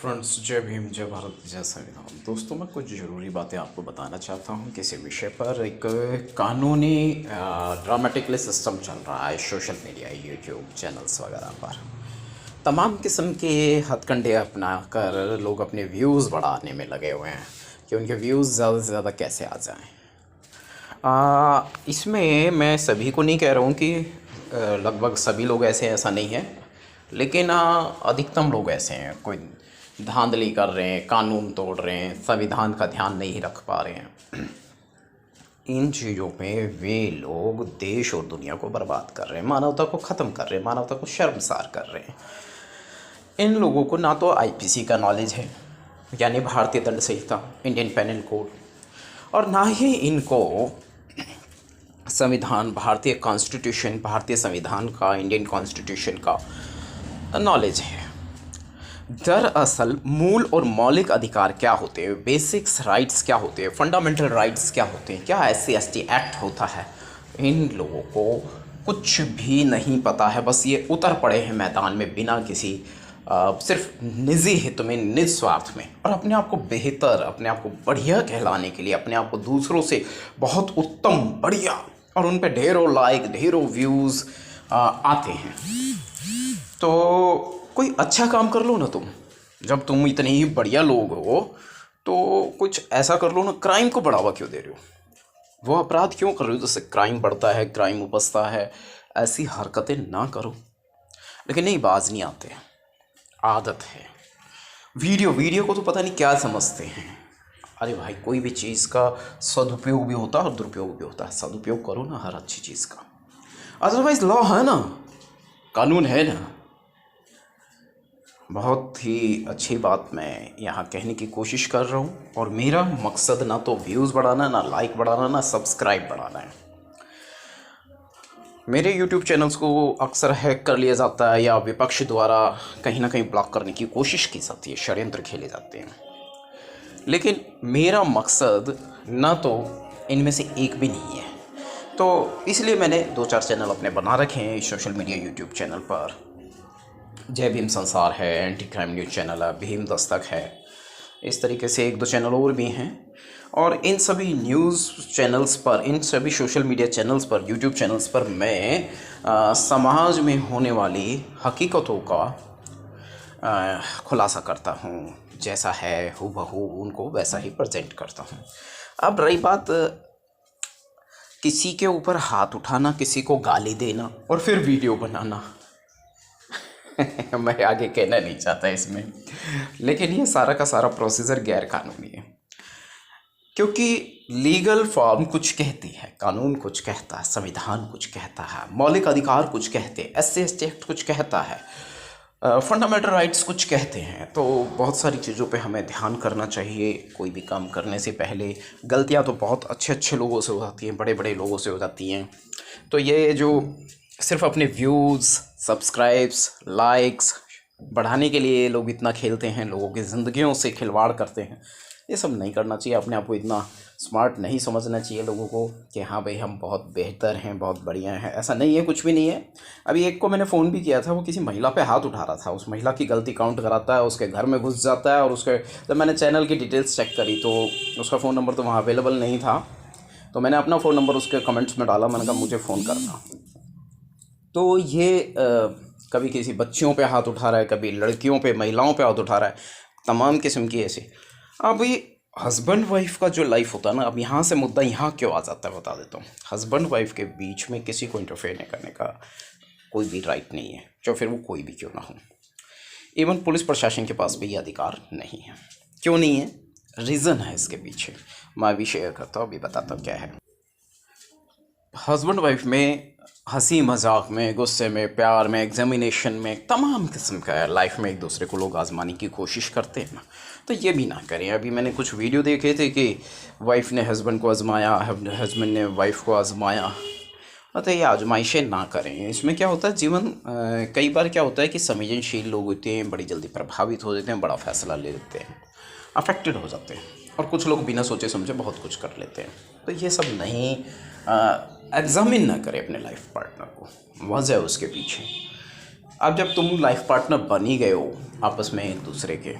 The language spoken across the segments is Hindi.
फ्रेंड्स, जय भीम, जय भारत, जय संविधान। दोस्तों, मैं कुछ ज़रूरी बातें आपको बताना चाहता हूँ किसी विषय पर। एक कानूनी ड्रामेटिकली सिस्टम चल रहा है सोशल मीडिया, यूट्यूब चैनल्स वगैरह पर। तमाम किस्म के हथकंडे अपना कर लोग अपने व्यूज़ बढ़ाने में लगे हुए हैं कि उनके व्यूज़ ज़्यादा से ज़्यादा कैसे आ जाएं। इसमें मैं सभी को नहीं कह रहा हूँ कि लगभग सभी लोग ऐसे हैं, ऐसा नहीं है, लेकिन अधिकतम लोग ऐसे हैं। कोई धांधली कर रहे हैं, कानून तोड़ रहे हैं, संविधान का ध्यान नहीं रख पा रहे हैं। इन चीज़ों में वे लोग देश और दुनिया को बर्बाद कर रहे हैं, मानवता को ख़त्म कर रहे हैं, मानवता को शर्मसार कर रहे हैं। इन लोगों को ना तो आईपीसी का नॉलेज है, यानी भारतीय दंड संहिता, इंडियन पेनल कोड, और ना ही इनको संविधान, भारतीय कॉन्स्टिट्यूशन, भारतीय संविधान का, इंडियन कॉन्स्टिट्यूशन का नॉलेज है। दरअसल मूल और मौलिक अधिकार क्या होते हैं, बेसिक्स राइट्स क्या होते हैं, फंडामेंटल राइट्स क्या होते हैं, क्या SC/ST एक्ट होता है, इन लोगों को कुछ भी नहीं पता है। बस ये उतर पड़े हैं मैदान में बिना किसी सिर्फ निजी हित में, निज स्वार्थ में, और अपने आप को बेहतर, अपने आप को बढ़िया कहलाने के लिए, अपने आप को दूसरों से बहुत उत्तम, बढ़िया, और उन पे ढेरों लाइक, ढेरों व्यूज़ आते हैं। तो कोई अच्छा काम कर लो ना तुम, जब तुम इतने ही बढ़िया लोग हो तो कुछ ऐसा कर लो ना। क्राइम को बढ़ावा क्यों दे रहे हो? वो अपराध क्यों कर रहे हो जिससे क्राइम बढ़ता है, क्राइम उपजता है? ऐसी हरकतें ना करो। लेकिन नहीं, बाज नहीं आते, आदत है। वीडियो को तो पता नहीं क्या समझते हैं। अरे भाई, कोई भी चीज़ का सदुपयोग भी होता है और दुरुपयोग भी होता है। सदुपयोग करो ना हर अच्छी चीज़ का, अदरवाइज लॉ है ना, कानून है ना। बहुत ही अच्छी बात मैं यहाँ कहने की कोशिश कर रहा हूँ, और मेरा मकसद ना तो व्यूज़ बढ़ाना, ना लाइक बढ़ाना, ना सब्सक्राइब बढ़ाना है। मेरे YouTube चैनल्स को अक्सर हैक कर लिया जाता है, या विपक्ष द्वारा कहीं ना कहीं ब्लॉक करने की कोशिश की जाती है, षड्यंत्र खेले जाते हैं। लेकिन मेरा मकसद ना तो इनमें से एक भी नहीं है। तो इसलिए मैंने 2-4 चैनल अपने बना रखे हैं सोशल मीडिया, YouTube चैनल पर। जय भीम संसार है, एंटी क्राइम न्यूज़ चैनल है, भीम दस्तक है, इस तरीके से 1-2 चैनल और भी हैं। और इन सभी न्यूज़ चैनल्स पर, इन सभी सोशल मीडिया चैनल्स पर, यूट्यूब चैनल्स पर मैं समाज में होने वाली हकीकतों का खुलासा करता हूँ। जैसा है हूबहू उनको वैसा ही प्रेजेंट करता हूँ। अब रही बात किसी के ऊपर हाथ उठाना, किसी को गाली देना और फिर वीडियो बनाना, मैं आगे कहना नहीं चाहता इसमें, लेकिन ये सारा का सारा प्रोसीजर गैर कानूनी है। क्योंकि लीगल फॉर्म कुछ कहती है, कानून कुछ कहता है, संविधान कुछ कहता है, मौलिक अधिकार कुछ कहते हैं, SC/ST एक्ट कुछ कहता है, फंडामेंटल राइट्स कुछ कहते हैं। तो बहुत सारी चीज़ों पे हमें ध्यान करना चाहिए कोई भी काम करने से पहले। गलतियां तो बहुत अच्छे अच्छे लोगों से हो जाती हैं, बड़े बड़े लोगों से हो जाती हैं। तो ये जो सिर्फ अपने व्यूज़, सब्सक्राइब्स, लाइक्स बढ़ाने के लिए लोग इतना खेलते हैं, लोगों की ज़िंदगियों से खिलवाड़ करते हैं, ये सब नहीं करना चाहिए। अपने आप को इतना स्मार्ट नहीं समझना चाहिए लोगों को कि हाँ भाई हम बहुत बेहतर हैं, बहुत बढ़िया हैं। ऐसा नहीं है, कुछ भी नहीं है। अभी एक को मैंने फ़ोन भी किया था, वो किसी महिला पे हाथ उठा रहा था। उस महिला की गलती काउंट कराता है, उसके घर में घुस जाता है, और उसके जब मैंने चैनल की डिटेल्स चेक करी तो उसका फ़ोन नंबर तो वहाँ अवेलेबल नहीं था। तो मैंने अपना फ़ोन नंबर उसके कमेंट्स में डाला, मैंने कहा मुझे फ़ोन करना। तो ये कभी किसी बच्चियों पे हाथ उठा रहा है, कभी लड़कियों पे, महिलाओं पे हाथ उठा रहा है, तमाम किस्म की ऐसे। अब ये हस्बैंड वाइफ का जो लाइफ होता है ना, अब यहाँ से मुद्दा यहाँ क्यों आ जाता है बता देता हूँ। हस्बैंड वाइफ के बीच में किसी को इंटरफेयर नहीं करने का कोई भी राइट नहीं है, चाहे फिर वो कोई भी क्यों ना हो। इवन पुलिस प्रशासन के पास भी ये अधिकार नहीं है। क्यों नहीं है? रीज़न है इसके पीछे, मैं भी शेयर करता हूँ, अभी बताता हूँ क्या है। हस्बैंड वाइफ में हंसी मजाक में, गुस्से में, प्यार में, एग्जामिनेशन में, तमाम किस्म का है लाइफ में एक दूसरे को लोग आजमाने की कोशिश करते हैं ना। तो ये भी ना करें। अभी मैंने कुछ वीडियो देखे थे कि वाइफ ने हस्बैंड को आजमाया, हस्बैंड ने वाइफ को आजमाया। मतलब ये आजमाइशें ना करें। इसमें क्या होता है, जीवन कई बार क्या होता है कि संवेदनशील लोग होते हैं, बड़ी जल्दी प्रभावित हो जाते हैं, बड़ा फैसला ले लेते हैं, अफेक्टेड हो जाते हैं। और कुछ लोग बिना सोचे समझे बहुत कुछ कर लेते हैं। तो ये सब नहीं, एग्जामिन ना करें अपने लाइफ पार्टनर को, वजह है उसके पीछे। अब जब तुम लाइफ पार्टनर बन ही गए हो आपस में एक दूसरे के,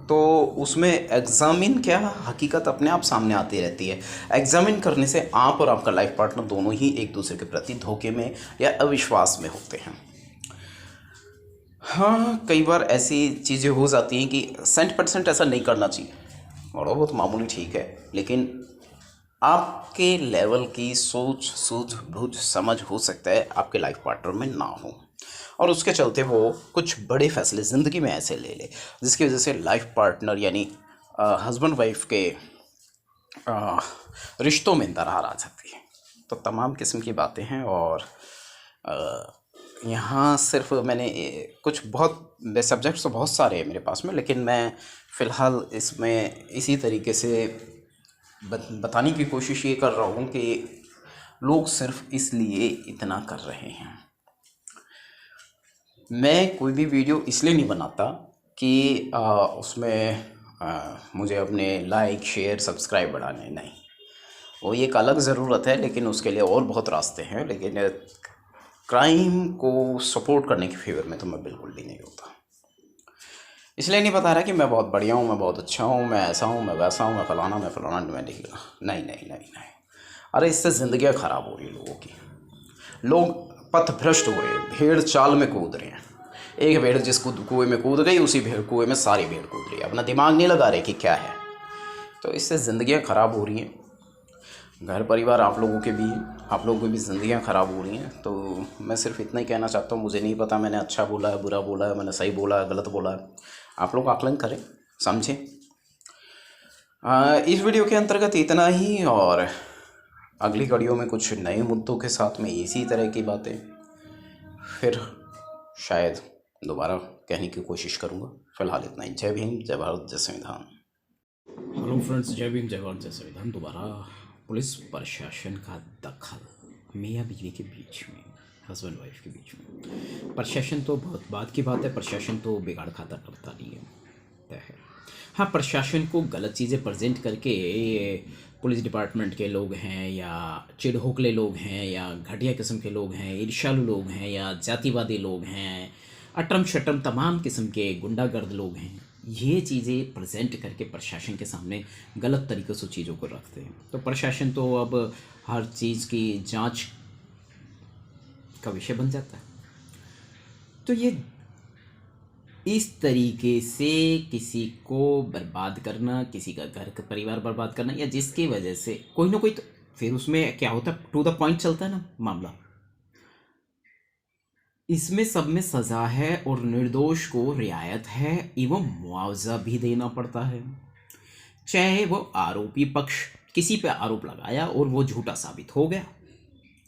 तो उसमें एग्ज़ामिन क्या, हकीकत अपने आप सामने आती रहती है। एग्ज़ामिन करने से आप और आपका लाइफ पार्टनर दोनों ही एक दूसरे के प्रति धोखे में या अविश्वास में होते हैं। हाँ, कई बार ऐसी चीज़ें हो जाती हैं कि 100% ऐसा नहीं करना चाहिए, थोड़ा बहुत मामूली ठीक है, लेकिन आपके लेवल की सोच सूझबूझ समझ हो सकता है आपके लाइफ पार्टनर में ना हो, और उसके चलते वो कुछ बड़े फैसले ज़िंदगी में ऐसे ले ले जिसकी वजह से लाइफ पार्टनर यानी हस्बैंड वाइफ के अ, रिश्तों में दरार आ जाती है। तो तमाम किस्म की बातें हैं, और यहाँ सिर्फ मैंने कुछ बहुत सब्जेक्ट्स तो बहुत सारे हैं मेरे पास में, लेकिन मैं फ़िलहाल इसमें इसी तरीके से बताने की कोशिश ये कर रहा हूँ कि लोग सिर्फ इसलिए इतना कर रहे हैं। मैं कोई भी वीडियो इसलिए नहीं बनाता कि उसमें मुझे अपने लाइक शेयर सब्सक्राइब बढ़ाने, नहीं, वो एक अलग ज़रूरत है, लेकिन उसके लिए और बहुत रास्ते हैं। लेकिन क्राइम को सपोर्ट करने के फेवर में तो मैं बिल्कुल भी नहीं होता। इसलिए नहीं बता रहा कि मैं बहुत बढ़िया हूँ, मैं बहुत अच्छा हूँ, मैं ऐसा हूँ, मैं वैसा हूँ, मैं फलाना मैं नहीं, नहीं नहीं नहीं नहीं। अरे इससे ज़िंदगियाँ ख़राब हो रही हैं लोगों की, लोग पथभ्रष्ट हो रहे हैं, भेड़ चाल में कूद रहे हैं। एक भेड़ जिस कुएं में कूद गई, उसी भेड़ कुएं में सारी भेड़ कूद रही है, अपना दिमाग नहीं लगा रहे कि क्या है। तो इससे ज़िंदगियाँ ख़राब हो रही हैं, घर परिवार आप लोगों के भी, आप लोगों की भी ज़िंदगियाँ ख़राब हो रही हैं। तो मैं सिर्फ इतना ही कहना चाहता हूँ, मुझे नहीं पता मैंने अच्छा बोला है, बुरा बोला है, मैंने सही बोला है, गलत बोला है, आप लोग आकलन करें, समझें। इस वीडियो के अंतर्गत इतना ही, और अगली कड़ियों में कुछ नए मुद्दों के साथ में इसी तरह की बातें फिर शायद दोबारा कहने की कोशिश करूँगा। फ़िलहाल इतना ही। जय भीम, जय भारत, जय संविधान। हेलो फ्रेंड्स, जय भीम, जय भारत, जय संविधान। दोबारा पुलिस प्रशासन का दखल मियाँ बीवी के बीच में, हस्बैंड वाइफ के बीच में। प्रशासन तो बहुत बात की बात है, प्रशासन तो बिगाड़ खाता करता नहीं है, तय है। हाँ, प्रशासन को गलत चीज़ें प्रेजेंट करके ये पुलिस डिपार्टमेंट के लोग हैं या चिढ़ोकले लोग हैं या घटिया किस्म के लोग हैं, ईर्ष्यालु लोग हैं या जातिवादी लोग हैं, अटरम शटरम तमाम किस्म के गुंडागर्द लोग हैं, ये चीज़ें प्रेजेंट करके प्रशासन के सामने गलत तरीक़े से चीज़ों को रखते हैं। तो प्रशासन तो अब हर चीज़ की जांच का विषय बन जाता है। तो ये इस तरीके से किसी को बर्बाद करना, किसी का घर का परिवार बर्बाद करना, या जिसकी वजह से कोई ना कोई, तो फिर उसमें क्या होता है, टू द पॉइंट चलता है ना मामला। इसमें सब में सज़ा है और निर्दोष को रियायत है एवं मुआवजा भी देना पड़ता है। चाहे वो आरोपी पक्ष किसी पे आरोप लगाया और वो झूठा साबित हो गया,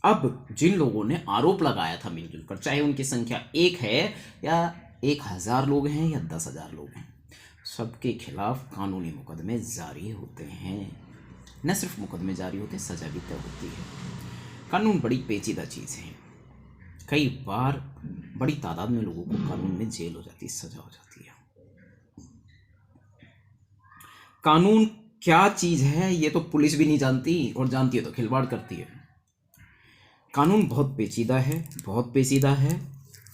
अब जिन लोगों ने आरोप लगाया था मिलजुल कर, चाहे उनकी संख्या 1 है या 1000 लोग हैं या 10,000 लोग हैं, सबके खिलाफ कानूनी मुकदमे जारी होते हैं। न सिर्फ मुकदमे जारी होते, सज़ा भी तय होती है। कानून बड़ी पेचीदा चीज़ है, कई बार बड़ी तादाद में लोगों को कानून में जेल हो जाती है, सज़ा हो जाती है। कानून क्या चीज़ है ये तो पुलिस भी नहीं जानती, और जानती है तो खिलवाड़ करती है। कानून बहुत पेचीदा है, बहुत पेचीदा है,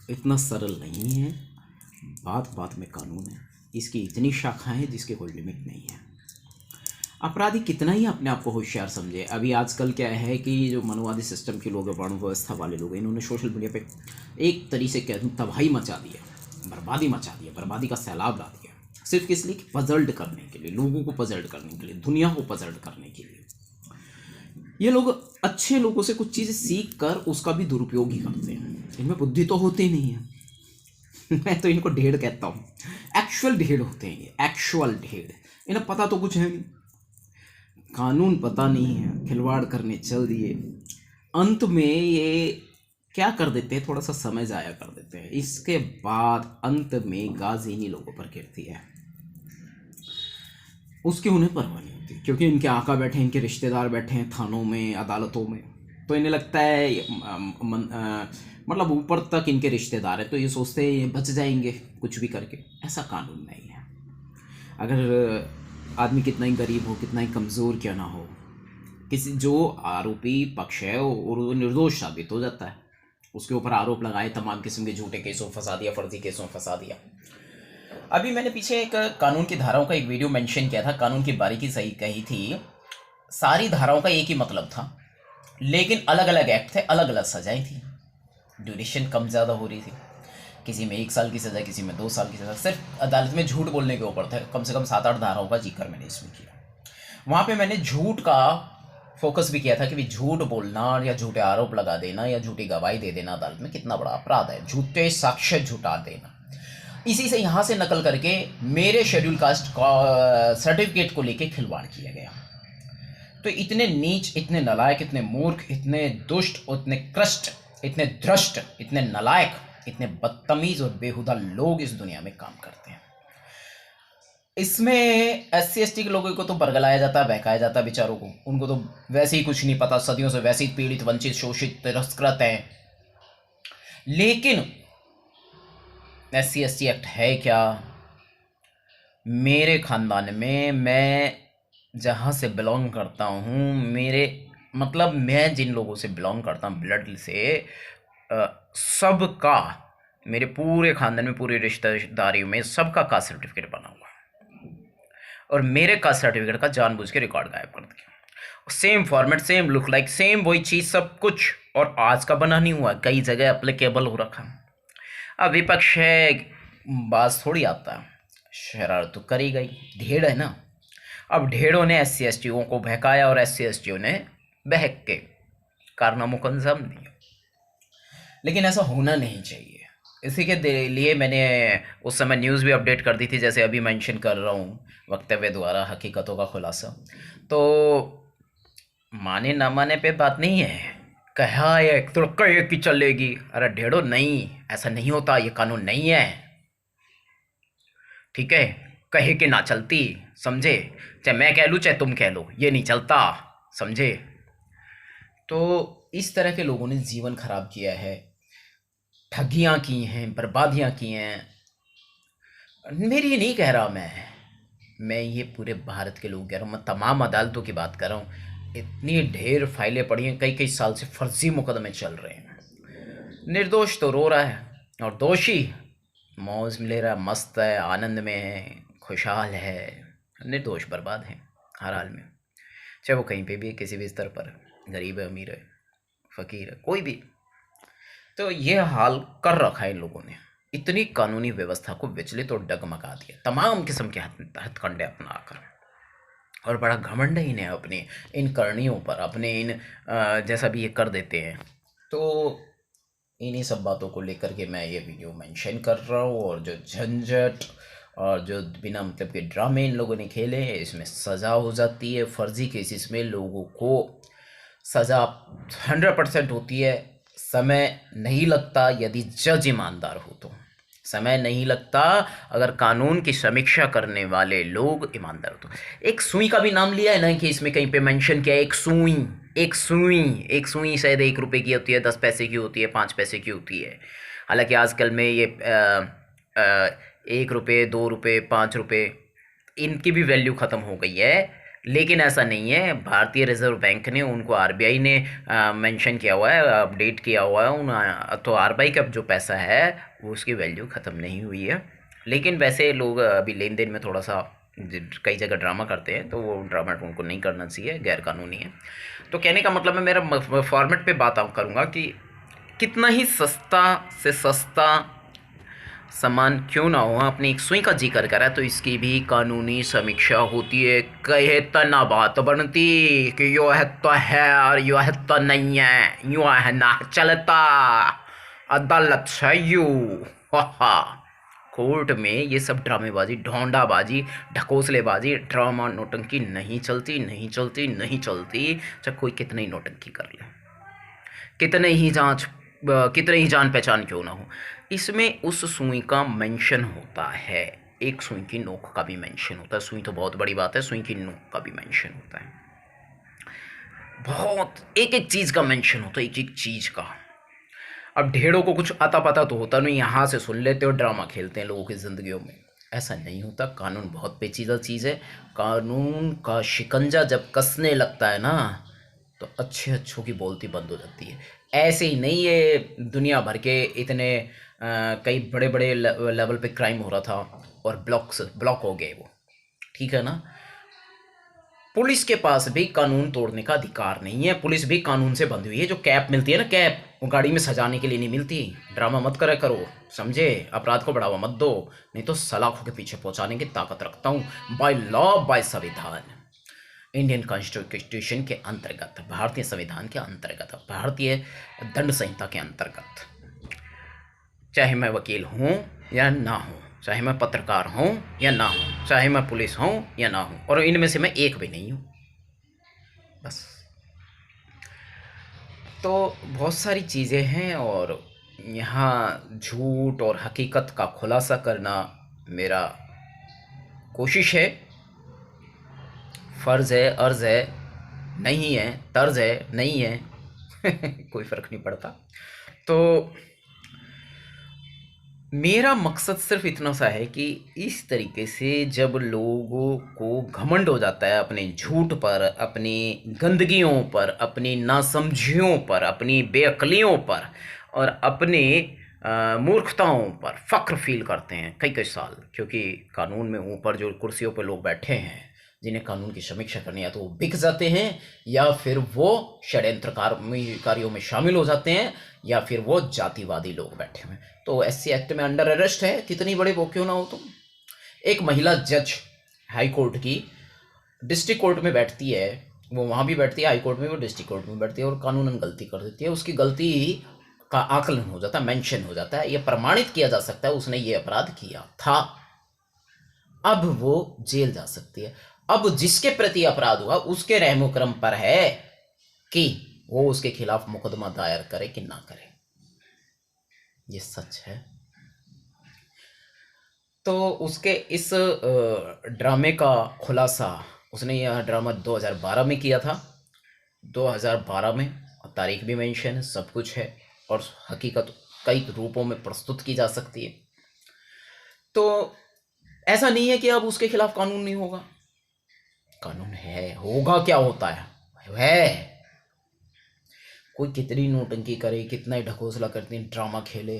इतना सरल नहीं है। बात बात में कानून है, इसकी इतनी शाखाएं हैं जिसके कोई लिमिट नहीं है। अपराधी कितना ही अपने आप को होशियार समझे, अभी आजकल क्या है कि जो मनोवादी सिस्टम के लोग हैं, वर्ण व्यवस्था वाले लोग हैं, इन्होंने सोशल मीडिया पे एक तरीके से कह दूँ तबाही मचा दिया, बर्बादी मचा दिया, बर्बादी का सैलाब ला दिया, सिर्फ किस लिए, पजल्ड करने के लिए, लोगों को पजल्ड करने के लिए, दुनिया को पजल्ड करने के लिए। ये लोग अच्छे लोगों से कुछ चीज़ें सीख कर उसका भी दुरुपयोग ही करते हैं। इनमें बुद्धि तो होती नहीं है मैं तो इनको ढेड़ कहता हूँ, एक्चुअल ढेड़ होते हैं ये, एक्चुअल ढेड़। इन्हें पता तो कुछ है नहीं, कानून पता नहीं है, खिलवाड़ करने चल दिए, अंत में ये क्या कर देते हैं, थोड़ा सा समय ज़ाया कर देते हैं, इसके बाद अंत में गाज़ इन्हीं लोगों पर गिरती है। उसकी उन्हें परवाह नहीं होती, क्योंकि इनके आका बैठे हैं, इनके रिश्तेदार बैठे हैं थानों में, अदालतों में, तो इन्हें लगता है मतलब ऊपर तक इनके रिश्तेदार हैं, तो ये सोचते हैं ये बच जाएंगे कुछ भी करके। ऐसा कानून नहीं है। अगर आदमी कितना ही गरीब हो, कितना ही कमज़ोर क्यों ना हो, किसी जो आरोपी पक्ष है और वो निर्दोष साबित हो जाता है, उसके ऊपर आरोप लगाए, तमाम किस्म के झूठे केसों फंसा दिया, फर्जी केसों फंसा दिया, अभी मैंने पीछे एक कानून की धाराओं का एक वीडियो मेंशन किया था, कानून की बारीकी सही कही थी। सारी धाराओं का एक ही मतलब था, लेकिन अलग अलग एक्ट थे, अलग अलग सजाएं थी, ड्यूरेशन कम ज़्यादा हो रही थी। किसी में 1 साल की सज़ा, किसी में 2 साल की सज़ा, सिर्फ अदालत में झूठ बोलने के ऊपर थे। कम से कम 7-8 धाराओं का जिक्र मैंने इसमें किया। वहाँ पे मैंने झूठ का फोकस भी किया था कि भी झूठ बोलना या झूठे आरोप लगा देना या झूठी गवाही दे देना अदालत में कितना बड़ा अपराध है, झूठे साक्ष्य झुटा देना। इसी से यहाँ से नकल करके मेरे शेड्यूल कास्ट सर्टिफिकेट को लेके खिलवाड़ किया गया। तो इतने नीच, इतने नालायक, इतने मूर्ख, इतने दुष्ट, इतने कृष्ट, इतने धृष्ट, इतने नालायक, इतने बदतमीज और बेहुदा लोग इस दुनिया में काम करते हैं। इसमें SC ST के लोगों को तो बरगलाया जाता है, बहकाया जाता है बेचारों को। उनको तो वैसे ही कुछ नहीं पता, सदियों से वैसे ही पीड़ित, वंचित, शोषित, तिरस्कृत हैं। लेकिन SC ST एक्ट है क्या? मेरे खानदान में, मैं जहाँ से बिलोंग करता हूँ, मेरे मतलब मैं जिन लोगों से बिलोंग करता हूँ ब्लड से, सबका, मेरे पूरे खानदान में, पूरी रिश्तेदारी में सबका कास्ट सर्टिफिकेट बना हुआ है। और मेरे कास्ट सर्टिफिकेट का जानबूझ के रिकॉर्ड गायब कर दिया। Same format, same look like, same वही चीज़, सब कुछ। और आज का बना नहीं हुआ, कई जगह अप्लीकेबल हो रखा। अब विपक्ष है, बात थोड़ी आता है, शरारत तो करी गई, ढेड़ है ना। अब ढेड़ों ने SC STओं को बहकाया और SC STओं ने बहक के कारनामों को अंजाम दिया। लेकिन ऐसा होना नहीं चाहिए। इसी के लिए मैंने उस समय न्यूज़ भी अपडेट कर दी थी, जैसे अभी मेंशन कर रहा हूँ, वक्तव्य द्वारा हकीकतों का खुलासा। तो माने ना माने पे बात नहीं है, कहा है तो कहे कि चलेगी। अरे ढेड़ो, नहीं, ऐसा नहीं होता, ये कानून नहीं है, ठीक है? कहे कि ना चलती, समझे? चाहे मैं कह लूँ चाहे तुम कह लो, ये नहीं चलता, समझे? तो इस तरह के लोगों ने जीवन खराब किया है, ठगियाँ की हैं, बर्बादियाँ की हैं। मेरी नहीं कह रहा मैं ये पूरे भारत के लोग कह रहा हूँ, मैं तमाम अदालतों की बात कर रहा हूँ। इतनी ढेर फाइलें पड़ी हैं, कई कई साल से फर्जी मुकदमे चल रहे हैं। निर्दोष तो रो रहा है और दोषी मौज ले रहा है, मस्त है, आनंद में है, खुशहाल है। निर्दोष बर्बाद है हर हाल में, चाहे वो कहीं पे भी है, किसी भी स्तर पर, गरीब है, अमीर है, फ़कीर है, कोई भी। तो ये हाल कर रखा है इन लोगों ने, इतनी कानूनी व्यवस्था को विचलित और डगमगा दिया तमाम किस्म के हथकंडे अपनाकर। और बड़ा घमंड है इन्हें अपने इन करणियों पर, अपने इन जैसा भी ये कर देते हैं। तो इन्हीं सब बातों को लेकर के मैं ये वीडियो मेंशन कर रहा हूँ। और जो झंझट और जो बिना मतलब के ड्रामे इन लोगों ने खेले हैं, इसमें सज़ा हो जाती है। फर्जी केसेस में लोगों को सज़ा 100% होती है। समय नहीं लगता यदि जज ईमानदार हो तो, समय नहीं लगता अगर कानून की समीक्षा करने वाले लोग ईमानदार हो तो। एक सुई का भी नाम लिया है ना कि इसमें कहीं पे मेंशन किया है, एक सुई, एक सुई शायद 1 रुपये की होती है, 10 पैसे की होती है, 5 पैसे की होती है। हालांकि आजकल में ये 1 रुपये, 2 रुपये, 5 रुपये, इनकी भी वैल्यू ख़त्म हो गई है। लेकिन ऐसा नहीं है, भारतीय रिजर्व बैंक ने, उनको RBI ने मेंशन किया हुआ है, अपडेट किया हुआ है तो RBI का जो पैसा है वो उसकी वैल्यू ख़त्म नहीं हुई है। लेकिन वैसे लोग अभी लेन देन में थोड़ा सा कई जगह ड्रामा करते हैं, तो वो ड्रामा उनको नहीं करना चाहिए, गैर कानूनी है। तो कहने का मतलब है, मेरा फॉर्मेट पे बात करूँगा कि कितना ही सस्ता से सस्ता सामान क्यों ना हो, अपनी एक सुई का जिक्र करा तो इसकी भी कानूनी समीक्षा होती है। कहे तो ना बात बनती कि यो है तो है और यो है तो नहीं है, यूँ है ना चलता, अदालत है यू। कोर्ट में ये सब ड्रामेबाजी, ढोंडाबाजी, ढकोसलेबाजी, ड्रामा, नोटंकी नहीं चलती, नहीं चलती, नहीं चलती। चाहे कोई कितनी नोटंकी कर ले, कितने ही जान पहचान क्यों ना हो, इसमें उस सुई का मेंशन होता है। एक सुई की नोक का भी मेंशन होता है। सुई तो बहुत बड़ी बात है, सुई की नोक का भी मेंशन होता है। बहुत एक एक चीज़ का मेंशन होता है, एक एक चीज़ का। अब ढेड़ों को कुछ आता पता तो होता नहीं, यहाँ से सुन लेते और ड्रामा खेलते हैं लोगों की ज़िंदगियों में। ऐसा नहीं होता। कानून बहुत पेचीदा चीज़ है। कानून का शिकंजा जब कसने लगता है ना, तो अच्छे अच्छों की बोलती बंद हो जाती है। ऐसे ही नहीं, ये दुनिया भर के इतने कई बड़े बड़े लेवल पे क्राइम हो रहा था और ब्लॉक हो गए वो, ठीक है ना। पुलिस के पास भी कानून तोड़ने का अधिकार नहीं है, पुलिस भी कानून से बंधी हुई है। जो कैप मिलती है ना, कैप, वो गाड़ी में सजाने के लिए नहीं मिलती। ड्रामा मत करा करो, समझे, अपराध को बढ़ावा मत दो, नहीं तो सलाखों के पीछे पहुंचाने की ताकत रखता हूँ। बाय लॉ, बाय संविधान, इंडियन कॉन्स्टिट्यूशन के अंतर्गत, भारतीय संविधान के अंतर्गत, भारतीय दंड संहिता के अंतर्गत, चाहे मैं वकील हूँ या ना हूँ, चाहे मैं पत्रकार हूँ या ना हूँ, चाहे मैं पुलिस हूँ या ना हूँ, और इनमें से मैं एक भी नहीं हूँ, बस। तो बहुत सारी चीज़ें हैं, और यहाँ झूठ और हकीकत का खुलासा करना मेरा कोशिश है, फ़र्ज़ है, अर्ज़ है, नहीं है, तर्ज़ है, नहीं है कोई फ़र्क नहीं पड़ता। तो मेरा मकसद सिर्फ इतना सा है कि इस तरीके से जब लोगों को घमंड हो जाता है अपने झूठ पर, अपनी गंदगियों पर, अपनी नासमझियों पर, अपनी बेअक्लियों पर, और अपने मूर्खताओं पर फ़ख्र फील करते हैं कई कई साल, क्योंकि कानून में ऊपर जो कुर्सियों पर लोग बैठे हैं, जिन्हें कानून की समीक्षा करनी है, तो वो बिक जाते हैं, या फिर वो षड्यंत्रकारियों में शामिल हो जाते हैं, या फिर वो जातिवादी लोग बैठे हुए हैं। तो SC एक्ट में अंडर अरेस्ट है, कितनी बड़ी वो क्यों ना हो तुम। एक महिला जज हाई कोर्ट की डिस्ट्रिक्ट कोर्ट में बैठती है, वो वहाँ भी बैठती है, हाई कोर्ट में, वो डिस्ट्रिक्ट कोर्ट में बैठती है, और कानूनन गलती कर देती है। उसकी गलती का आकलन हो जाता है, मेंशन हो जाता है, ये प्रमाणित किया जा सकता है उसने ये अपराध किया था, अब वो जेल जा सकती है। अब जिसके प्रति अपराध हुआ उसके रहमो क्रम पर है कि वो उसके खिलाफ मुकदमा दायर करे कि ना करे, ये सच है। तो उसके इस ड्रामे का खुलासा उसने यह ड्रामा 2012 में किया था, 2012 में, और तारीख भी मेंशन है, सब कुछ है, और हकीकत कई रूपों में प्रस्तुत की जा सकती है। तो ऐसा नहीं है कि अब उसके खिलाफ कानून नहीं होगा, कानून है, होगा, क्या होता है। कोई कितनी नोटंकी करे, कितना ही ढकोसला करते हैं, ड्रामा खेले,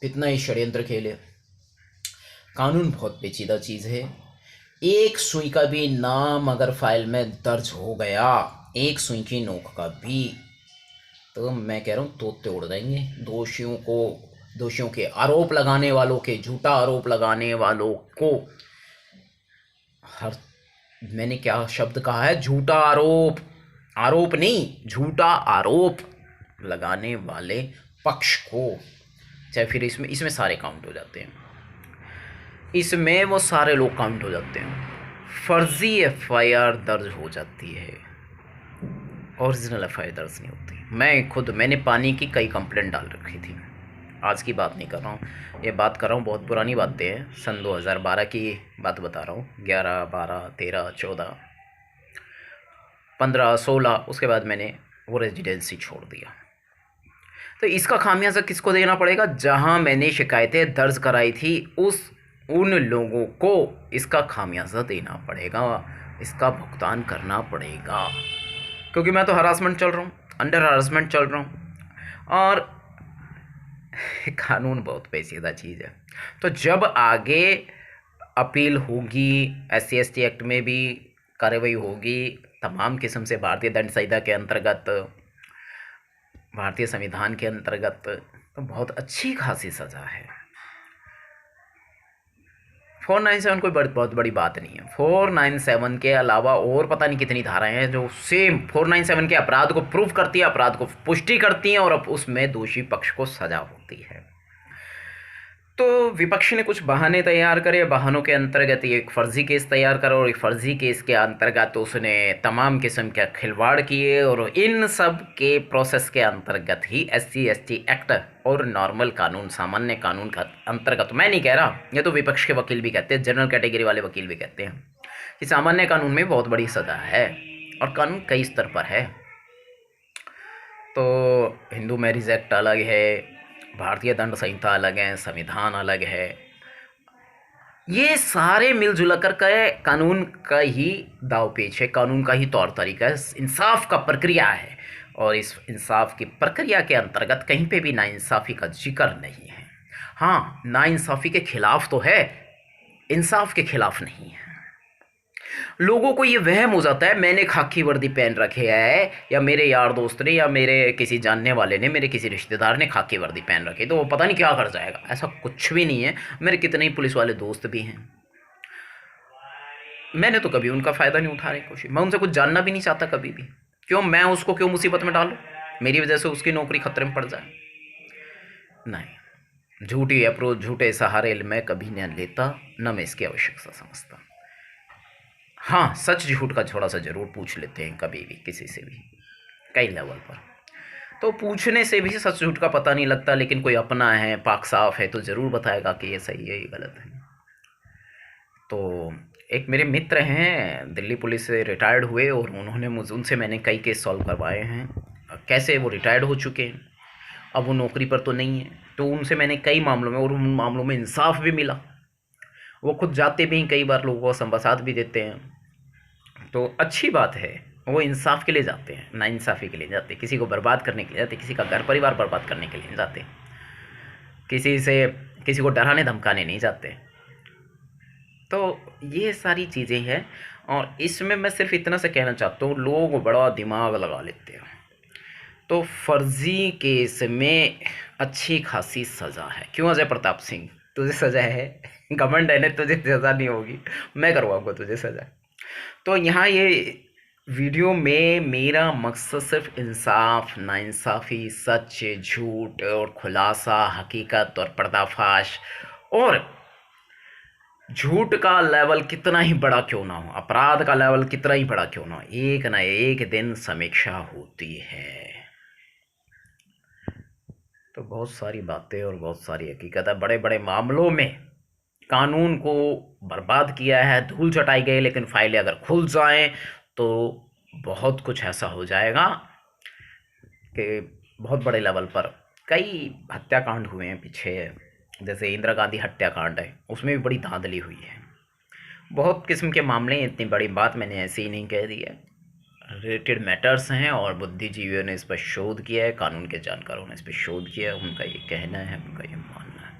कितना ही षड्यंत्र खेले, कानून बहुत पेचीदा चीज़ है। एक सुई का भी नाम अगर फाइल में दर्ज हो गया, एक सुई की नोक का भी, तो मैं कह रहा हूँ तोते उड़ जाएंगे। दोषियों के आरोप लगाने वालों के, झूठा आरोप लगाने वालों को, मैंने क्या शब्द कहा है, झूठा आरोप, आरोप नहीं, झूठा आरोप लगाने वाले पक्ष को, चाहे फिर इसमें सारे काउंट हो जाते हैं, इसमें वो सारे लोग काउंट हो जाते हैं। फर्जी FIR दर्ज हो जाती है, ओरिजिनल FIR दर्ज नहीं होती। मैंने पानी की कई कंप्लेंट डाल रखी थी, आज की बात नहीं कर रहा हूँ, ये बात कर रहा हूँ बहुत पुरानी बातें हैं, सन 2012 की बात बता रहा हूँ, 11, 12, 13, 14, 15, 16, उसके बाद मैंने वो रेजिडेंसी छोड़ दिया। तो इसका खामियाजा किसको देना पड़ेगा? जहाँ मैंने शिकायतें दर्ज कराई थी उन लोगों को इसका खामियाजा देना पड़ेगा, इसका भुगतान करना पड़ेगा, क्योंकि मैं तो हरासमेंट चल रहा हूँ, अंडर हरासमेंट चल रहा हूँ, और कानून बहुत पेचीदा चीज़ है। तो जब आगे अपील होगी, SC ST एक्ट में भी कार्रवाई होगी, तमाम किस्म से भारतीय दंड संहिता के अंतर्गत, भारतीय संविधान के अंतर्गत, तो बहुत अच्छी खासी सज़ा है। 497 कोई बहुत बड़ी बात नहीं है। 497 के अलावा और पता नहीं कितनी धाराएं हैं जो सेम 497 के अपराध को प्रूव करती है, अपराध को पुष्टि करती हैं, और अब उसमें दोषी पक्ष को सजा होती है। तो विपक्ष ने कुछ बहाने तैयार करे, बहानों के अंतर्गत एक फ़र्ज़ी केस तैयार करा, और एक फ़र्ज़ी केस के अंतर्गत उसने तमाम किस्म के खिलवाड़ किए, और इन सब के प्रोसेस के अंतर्गत ही SC ST एक्ट और नॉर्मल कानून, सामान्य कानून का अंतर्गत, मैं नहीं कह रहा, ये तो विपक्ष के वकील भी कहते हैं, जनरल कैटेगरी वाले वकील भी कहते हैं कि सामान्य कानून में बहुत बड़ी सज़ा है, और कानून कई स्तर पर है। तो हिंदू मैरिज एक्ट अलग है, भारतीय दंड संहिता अलग है, संविधान अलग है, ये सारे मिलजुल कर के कानून का ही दावपेच है, कानून का ही तौर तरीका है, इंसाफ का प्रक्रिया है, और इस इंसाफ की प्रक्रिया के अंतर्गत कहीं पे भी नाइंसाफ़ी का जिक्र नहीं है। हाँ, नाइंसाफ़ी के खिलाफ तो है, इंसाफ के खिलाफ नहीं है। लोगों को ये वहम हो जाता है मैंने खाकी वर्दी पहन रखे है, या मेरे यार दोस्त ने, या मेरे किसी जानने वाले ने, मेरे किसी रिश्तेदार ने खाकी वर्दी पहन रखी, तो वो पता नहीं क्या कर जाएगा। ऐसा कुछ भी नहीं है। मेरे कितने ही पुलिस वाले दोस्त भी हैं, मैंने तो कभी उनका फ़ायदा नहीं उठाने की कोशिश, मैं उनसे कुछ जानना भी नहीं चाहता कभी भी। क्यों मैं उसको क्यों मुसीबत में डालूं, मेरी वजह से उसकी नौकरी खतरे में पड़ जाए। नहीं, झूठी अप्रोच, झूठे सहारे मैं कभी न लेता, न मैं इसकी आवश्यकता समझता। हाँ, सच झूठ का थोड़ा सा ज़रूर पूछ लेते हैं कभी भी, किसी से भी, कई लेवल पर। तो पूछने से भी सच झूठ का पता नहीं लगता, लेकिन कोई अपना है, पाक साफ है, तो ज़रूर बताएगा कि ये सही है, ये गलत है। तो एक मेरे मित्र हैं, दिल्ली पुलिस से रिटायर्ड हुए, और उन्होंने मुझ उनसे मैंने कई केस सॉल्व करवाए हैं। कैसे वो रिटायर्ड हो चुके हैं, अब वो नौकरी पर तो नहीं है, तो उनसे मैंने कई मामलों में, और उन मामलों में इंसाफ भी मिला। वो खुद जाते भी हैं, कई बार लोगों को संवासात भी देते हैं, तो अच्छी बात है। वो इंसाफ के लिए जाते हैं, नाइंसाफ़ी के लिए जाते, किसी को बर्बाद करने के लिए जाते, किसी का घर परिवार बर्बाद करने के लिए नहीं जाते, किसी को डराने धमकाने नहीं जाते। तो ये सारी चीज़ें हैं, और इसमें मैं सिर्फ इतना से कहना चाहता हूँ, लोग बड़ा दिमाग लगा लेते हैं। तो फर्जी केस में अच्छी खासी सज़ा है। क्यों अजय प्रताप सिंह, तुझे सज़ा है, घमंड है ना, तुझे सज़ा नहीं होगी, मैं करवाऊँगा तुझे सज़ा। तो यहाँ ये वीडियो में मेरा मकसद सिर्फ इंसाफ, नाइंसाफ़ी, सच, झूठ और खुलासा, हकीकत और पर्दाफाश, और झूठ का लेवल कितना ही बड़ा क्यों ना हो, अपराध का लेवल कितना ही बड़ा क्यों ना हो, एक ना एक दिन समीक्षा होती है। तो बहुत सारी बातें और बहुत सारी हकीकत है। बड़े बड़े मामलों में कानून को बर्बाद किया है, धूल चटाई गई, लेकिन फाइलें अगर खुल जाएं तो बहुत कुछ ऐसा हो जाएगा कि बहुत बड़े लेवल पर कई हत्याकांड हुए हैं पीछे, जैसे इंदिरा गांधी हत्याकांड है, उसमें भी बड़ी धांधली हुई है। बहुत किस्म के मामले हैं, इतनी बड़ी बात मैंने ऐसे ही नहीं कह दी है, रिलेटेड मैटर्स हैं, और बुद्धिजीवियों ने इस पर शोध किया है, कानून के जानकारों ने इस पर शोध किया है, उनका ये कहना है, उनका ये मानना है।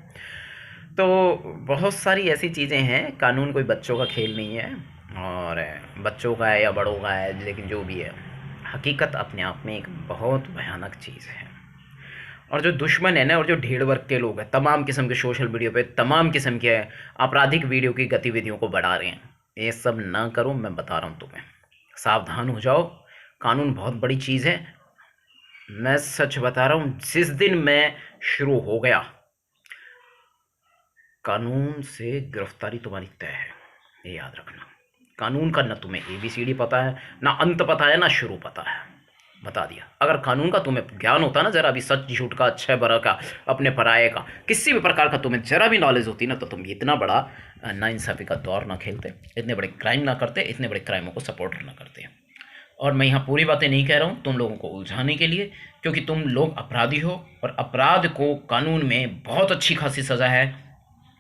तो बहुत सारी ऐसी चीज़ें हैं, कानून कोई बच्चों का खेल नहीं है, और बच्चों का है या बड़ों का है, लेकिन जो भी है, हकीकत अपने आप में एक बहुत भयानक चीज़ है। और जो दुश्मन है ना, और जो ढीड़ वर्ग के लोग हैं, तमाम किस्म के सोशल मीडिया पे तमाम किस्म के आपराधिक वीडियो की गतिविधियों को बढ़ा रहे हैं, ये सब ना करो, मैं बता रहा हूँ तुम्हें, सावधान हो जाओ। कानून बहुत बड़ी चीज़ है, मैं सच बता रहा हूँ, जिस दिन मैं शुरू हो गया, कानून से गिरफ्तारी तुम्हारी तय है, ये याद रखना। कानून का न तुम्हें ABCD पता है, ना अंत पता है, ना शुरू पता है, बता दिया। अगर कानून का तुम्हें ज्ञान होता ना, जरा भी सच झूठ का, अच्छे बुरे का, अपने पराये का, किसी भी प्रकार का तुम्हें जरा भी नॉलेज होती ना, तो तुम इतना बड़ा नाइंसाफ़ी का दौर ना खेलते, इतने बड़े क्राइम ना करते, इतने बड़े क्राइमों को सपोर्ट ना करते। और मैं यहाँ पूरी बातें नहीं कह रहा हूँ तुम लोगों को उलझाने के लिए, क्योंकि तुम लोग अपराधी हो, और अपराध को कानून में बहुत अच्छी खासी सज़ा है,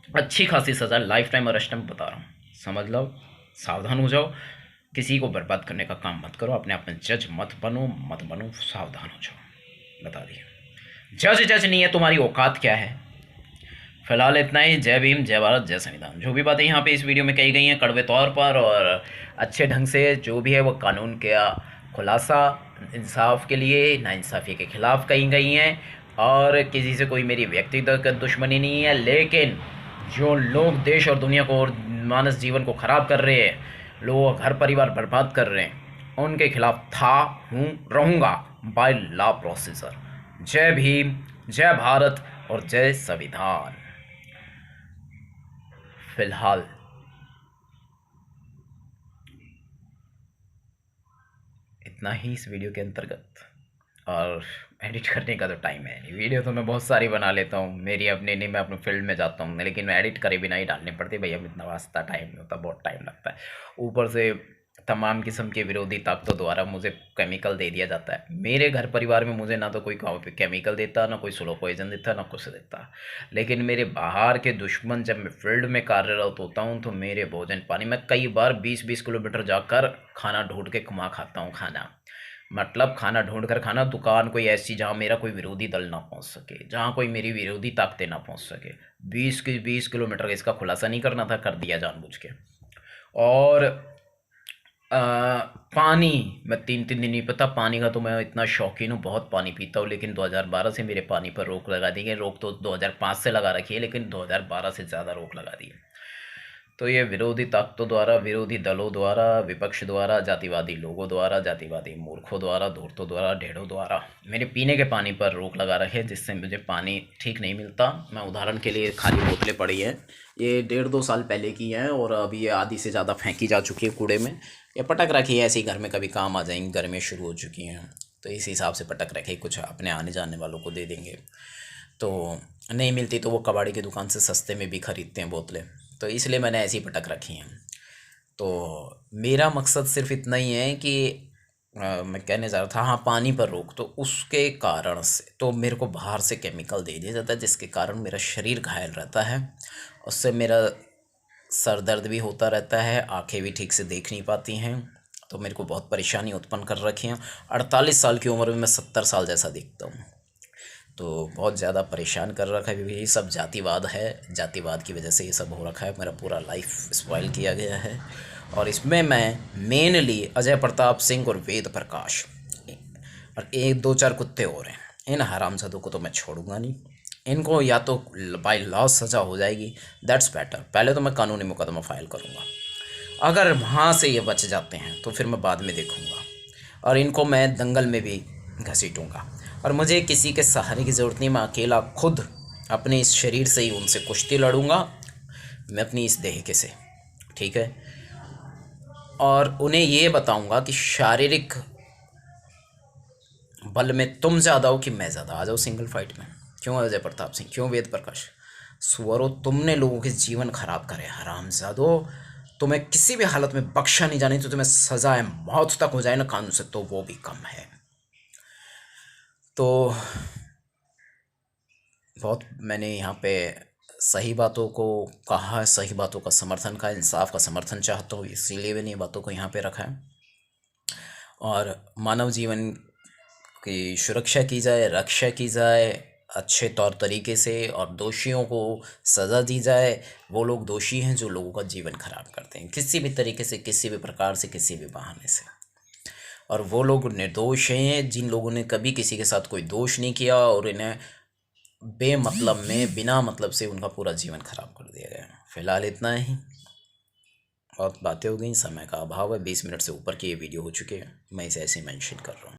अच्छी खासी सज़ा, लाइफ टाइम अरेस्ट में बता रहा हूँ, समझ लो, सावधान हो जाओ। किसी को बर्बाद करने का काम मत करो, अपने आप में जज मत बनो, सावधान हो जाओ, बता दिया। जज नहीं है, तुम्हारी औकात क्या है। फिलहाल इतना ही। जय भीम, जय भारत, जय संविधान। जो भी बातें यहाँ पे इस वीडियो में कही गई हैं कड़वे तौर पर और अच्छे ढंग से, जो भी है वो कानून का खुलासा, इंसाफ के लिए, नाइंसाफ़ी के खिलाफ कही गई हैं, और किसी से कोई मेरी व्यक्तिगत दुश्मनी नहीं है। लेकिन जो लोग देश और दुनिया को और मानस जीवन को ख़राब कर रहे हैं, लोगों का घर परिवार बर्बाद कर रहे हैं, उनके खिलाफ था, हूँ, रहूँगा, बाय लॉ प्रोसीजर। जय भीम, जय भारत और जय संविधान। फिलहाल इतना ही इस वीडियो के अंतर्गत, और एडिट करने का तो टाइम है नहीं। वीडियो तो मैं बहुत सारी बना लेता हूँ, मेरी अपनी नहीं, मैं अपने फील्ड में जाता हूँ, लेकिन मैं एडिट करे बिना ही डालने पड़ती। भैया इतना वास्ता टाइम नहीं होता, बहुत टाइम लगता है। ऊपर से तमाम किस्म के विरोधी ताकतों द्वारा मुझे केमिकल दे दिया जाता है। मेरे घर परिवार में मुझे ना तो कोई केमिकल देता, ना कोई स्लो पॉइजन देता, ना कुछ देता। लेकिन मेरे बाहर के दुश्मन, जब मैं फील्ड में कार्यरत होता हूँ तो मेरे भोजन पानी, मैं कई बार 20-20 किलोमीटर जाकर खाना ढूंढ के कमा खाता हूँ खाना। मतलब खाना ढूंढ कर खाना, दुकान कोई ऐसी जहाँ मेरा कोई विरोधी दल ना पहुँच सके, जहाँ कोई मेरी विरोधी ताकतें ना पहुँच सके। 20 किलोमीटर का इसका खुलासा नहीं करना था, कर दिया जानबूझ के। और अ, पानी, मैं 3-3 दिन नहीं पता पानी का, तो मैं इतना शौकीन हूँ, बहुत पानी पीता हूँ, लेकिन 2012 से मेरे पानी पर रोक लगा दी गई। रोक तो 2005 से लगा रखी है, लेकिन 2012 से ज़्यादा रोक लगा दी है। तो ये विरोधी ताकतों द्वारा, विरोधी दलों द्वारा, विपक्ष द्वारा, जातिवादी लोगों द्वारा, जातिवादी मूर्खों द्वारा, धूर्तों द्वारा, ढेरों द्वारा मेरे पीने के पानी पर रोक लगा रखे, जिससे मुझे पानी ठीक नहीं मिलता। मैं उदाहरण के लिए, खाली बोतलें पड़ी हैं, ये 1.5-2 साल पहले की हैं, और अभी ये आधी से ज़्यादा फेंकी जा चुकी है कूड़े में। ये पटक रखी है ऐसे ही, घर में कभी काम आ जाएंगी, गर्मियाँ शुरू हो चुकी हैं तो इस हिसाब से पटक रखे, कुछ अपने आने जाने वालों को दे देंगे। तो नहीं मिलती तो वो कबाड़ी की दुकान से सस्ते में भी ख़रीदते हैं बोतलें, तो इसलिए मैंने ऐसी पटक रखी हैं। तो मेरा मकसद सिर्फ इतना ही है कि मैं कहने जा रहा था, हाँ पानी पर रोक, तो उसके कारण से तो मेरे को बाहर से केमिकल दे दिया जाता है, जिसके कारण मेरा शरीर घायल रहता है। उससे मेरा सर दर्द भी होता रहता है, आंखें भी ठीक से देख नहीं पाती हैं, तो मेरे को बहुत परेशानी उत्पन्न कर रखी हैं। 48 साल की उम्र में मैं 70 साल जैसा दिखता हूँ, तो बहुत ज़्यादा परेशान कर रखा है। ये सब जातिवाद है, जातिवाद की वजह से ये सब हो रखा है, मेरा पूरा लाइफ स्पॉइल किया गया है। और इसमें मैं मेनली अजय प्रताप सिंह और वेद प्रकाश और 1-2-4 कुत्ते और हैं, इन हरामजादों को तो मैं छोड़ूंगा नहीं। इनको या तो बाय लॉ सज़ा हो जाएगी, दैट्स बेटर। पहले तो मैं कानूनी मुकदमा फाइल करूँगा, अगर वहाँ से ये बच जाते हैं तो फिर मैं बाद में देखूँगा, और इनको मैं दंगल में भी घसीटूँगा। और मुझे किसी के सहारे की ज़रूरत नहीं, मैं अकेला खुद अपने इस शरीर से ही उनसे कुश्ती लड़ूँगा, मैं अपनी इस देह के से, ठीक है। और उन्हें ये बताऊँगा कि शारीरिक बल में तुम ज़्यादा हो कि मैं ज़्यादा, आ जाओ सिंगल फाइट में। क्यों अजय प्रताप सिंह, क्यों वेद प्रकाश, सुअरो तुमने लोगों के जीवन खराब करे, हरामजादो तुम्हें किसी भी हालत में बख्शा नहीं जानी, तो तुम्हें सजाए मौत तक हो जाए ना कानून से तो वो भी कम है। तो बहुत मैंने यहाँ पे सही बातों को कहा, सही बातों का समर्थन का, इंसाफ का समर्थन चाहता हूँ, इसीलिए मैंने ये बातों को यहाँ पे रखा है। और मानव जीवन की सुरक्षा की जाए, रक्षा की जाए अच्छे तौर तरीके से, और दोषियों को सज़ा दी जाए। वो लोग दोषी हैं जो लोगों का जीवन खराब करते हैं किसी भी तरीके से, किसी भी प्रकार से, किसी भी बहाने से। और वो लोग निर्दोष हैं जिन लोगों ने कभी किसी के साथ कोई दोष नहीं किया, और इन्हें बेमतलब में, बिना मतलब से उनका पूरा जीवन खराब कर दिया गया। फ़िलहाल इतना ही, बहुत बातें हो गई, समय का अभाव है, 20 मिनट से ऊपर की ये वीडियो हो चुकी है, मैं इसे ऐसे ही मेंशन कर रहा हूँ।